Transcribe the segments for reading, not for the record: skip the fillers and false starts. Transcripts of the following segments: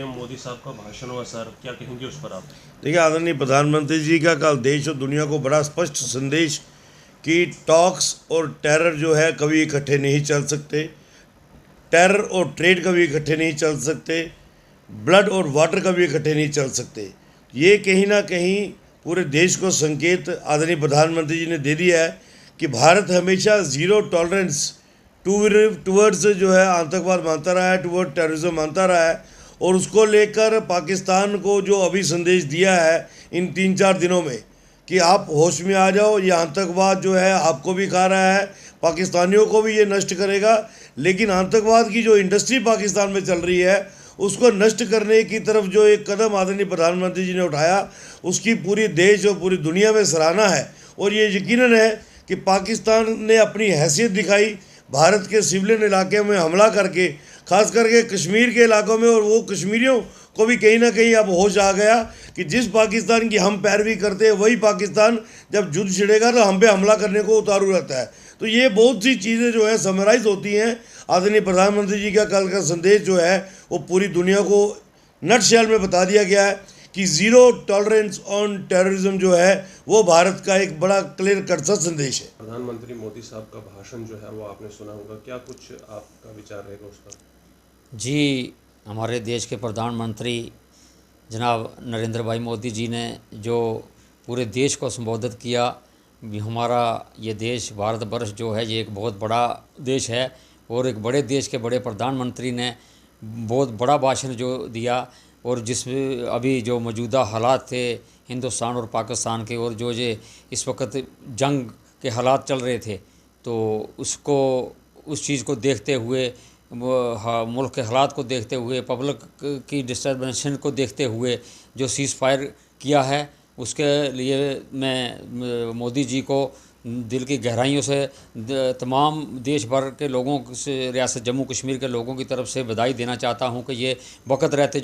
PM Modi साहब का भाषण हुआ सर, क्या कहेंगे उस पर आप? देखिए, आदरणीय प्रधानमंत्री जी का कल देश और दुनिया को बड़ा स्पष्ट संदेश कि टॉक्स और टेरर जो है कभी इकट्ठे नहीं चल सकते। टेरर और ट्रेड कभी इकट्ठे नहीं चल सकते। ब्लड और वाटर कभी इकट्ठे नहीं चल सकते। ये कहीं ना कहीं पूरे देश को संकेत आदरणीय प्रधानमंत्री जी ने दे दिया है कि भारत हमेशा ज़ीरो टॉलरेंस टूवर्ड्स जो है आतंकवाद मानता रहा है, टूवर्ड टेररिज्म मानता रहा है। और उसको लेकर पाकिस्तान को जो अभी संदेश दिया है इन 3-4 दिनों में कि आप होश में आ जाओ, ये आतंकवाद जो है आपको भी खा रहा है, पाकिस्तानियों को भी ये नष्ट करेगा। लेकिन आतंकवाद की जो इंडस्ट्री पाकिस्तान में चल रही है उसको नष्ट करने की तरफ जो एक कदम आदरणीय प्रधानमंत्री जी ने उठाया उसकी पूरी देश और पूरी दुनिया में सराहना है। और ये यकीनन है कि पाकिस्तान ने अपनी हैसियत दिखाई भारत के सिविलियन इलाके में हमला करके, खास करके कश्मीर के इलाकों में। और वो कश्मीरियों को भी कहीं ना कहीं अब होश आ गया कि जिस पाकिस्तान की हम पैरवी करते हैं वही पाकिस्तान जब युद्ध छिड़ेगा तो हम पे हमला करने को उतारू रहता है। तो ये बहुत सी चीज़ें जो है समराइज होती हैं। आदरणीय प्रधानमंत्री जी का कल का संदेश जो है वो पूरी दुनिया को नटशेल में बता दिया गया है कि ज़ीरो टॉलरेंस ऑन टेररिज्म जो है वो भारत का एक बड़ा क्लियर कट सा संदेश है। प्रधानमंत्री मोदी साहब का भाषण जो है वो आपने सुना होगा, क्या कुछ आपका विचार रहेगा उस पर? जी, हमारे देश के प्रधानमंत्री जनाब नरेंद्र भाई मोदी जी ने जो पूरे देश को संबोधित किया, हमारा ये देश भारत वर्ष जो है ये एक बहुत बड़ा देश है और एक बड़े देश के बड़े प्रधानमंत्री ने बहुत बड़ा भाषण जो दिया। और जिसमें अभी जो मौजूदा हालात थे हिंदुस्तान और पाकिस्तान के, और जो ये इस वक्त जंग के हालात चल रहे थे, तो उसको उस चीज़ को देखते हुए, मुल्क के हालात को देखते हुए, पब्लिक की डिस्टर्बेंस को देखते हुए जो सीज़ फायर किया है उसके लिए मैं मोदी जी को दिल की गहराइयों से तमाम देश भर के लोगों से, रियासत जम्मू कश्मीर के लोगों की तरफ से बधाई देना चाहता हूं कि ये वक़्त रहते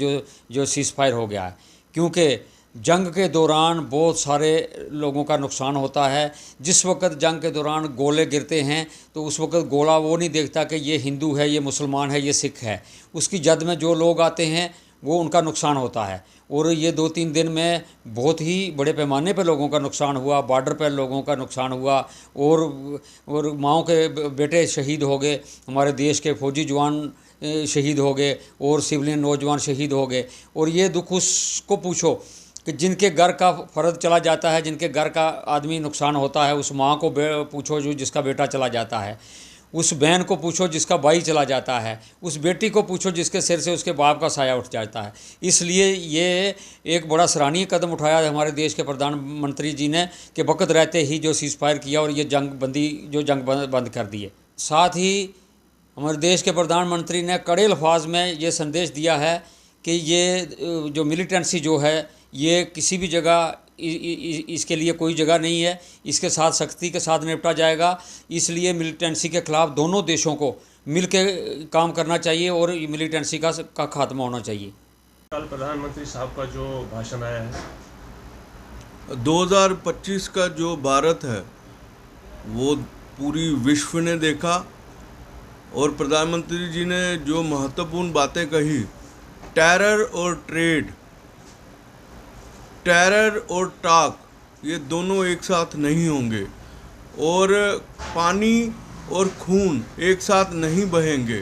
जो सीज़ फायर हो गया है। क्योंकि जंग के दौरान बहुत सारे लोगों का नुकसान होता है। जिस वक्त जंग के दौरान गोले गिरते हैं तो उस वक्त गोला वो नहीं देखता कि ये हिंदू है, ये मुसलमान है, ये सिख है। उसकी जद में जो लोग आते हैं वो उनका नुकसान होता है। और ये 2-3 दिन में बहुत ही बड़े पैमाने पर लोगों का नुकसान हुआ, बॉर्डर पर लोगों का नुकसान हुआ और माओं के बेटे शहीद हो गए, हमारे देश के फौजी जवान शहीद हो गए और सिविलियन नौजवान शहीद हो गए। और ये दुख उसको पूछो कि जिनके घर का फ़र्द चला जाता है, जिनके घर का आदमी नुकसान होता है, उस माँ को पूछो जो जिसका बेटा चला जाता है, उस बहन को पूछो जिसका भाई चला जाता है, उस बेटी को पूछो जिसके सिर से उसके बाप का साया उठ जाता है। इसलिए ये एक बड़ा सराहनीय कदम उठाया है हमारे देश के प्रधानमंत्री जी ने कि वक़्त रहते ही जो सीज़ फायर किया और ये जंग बंद कर दी है। साथ ही हमारे देश के प्रधानमंत्री ने कड़े अल्फाज में ये संदेश दिया है कि ये जो मिलिटेंसी जो है ये किसी भी जगह इसके लिए कोई जगह नहीं है, इसके साथ सख्ती के साथ निपटा जाएगा। इसलिए मिलिटेंसी के ख़िलाफ़ दोनों देशों को मिल के काम करना चाहिए और मिलिटेंसी का खात्मा होना चाहिए। कल प्रधानमंत्री साहब का जो भाषण आया है 2025 का जो भारत है वो पूरी विश्व ने देखा। और प्रधानमंत्री जी ने जो महत्वपूर्ण बातें कही, टेरर और ट्रेड, टेरर और टॉक, ये दोनों एक साथ नहीं होंगे और पानी और खून एक साथ नहीं बहेंगे।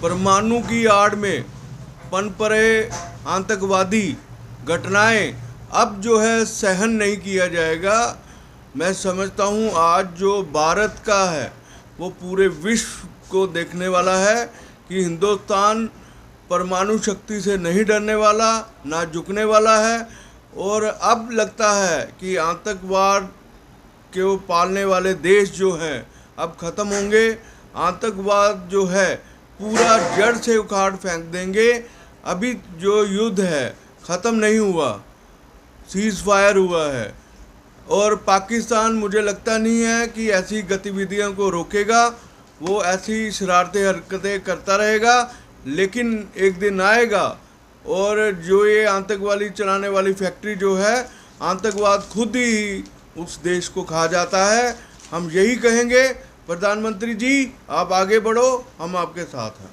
परमाणु की आड़ में पनप रहे आतंकवादी घटनाएं अब जो है सहन नहीं किया जाएगा। मैं समझता हूँ आज जो भारत का है वो पूरे विश्व को देखने वाला है कि हिंदुस्तान परमाणु शक्ति से नहीं डरने वाला, ना झुकने वाला है। और अब लगता है कि आतंकवाद के पालने वाले देश जो हैं अब ख़त्म होंगे। आतंकवाद जो है पूरा जड़ से उखाड़ फेंक देंगे। अभी जो युद्ध है ख़त्म नहीं हुआ, सीज़ फायर हुआ है और पाकिस्तान मुझे लगता नहीं है कि ऐसी गतिविधियों को रोकेगा। वो ऐसी शरारतें हरकतें करता रहेगा, लेकिन एक दिन आएगा और जो ये आतंकवादी चलाने वाली फैक्ट्री जो है, आतंकवाद खुद ही उस देश को खा जाता है। हम यही कहेंगे, प्रधानमंत्री जी आप आगे बढ़ो, हम आपके साथ हैं।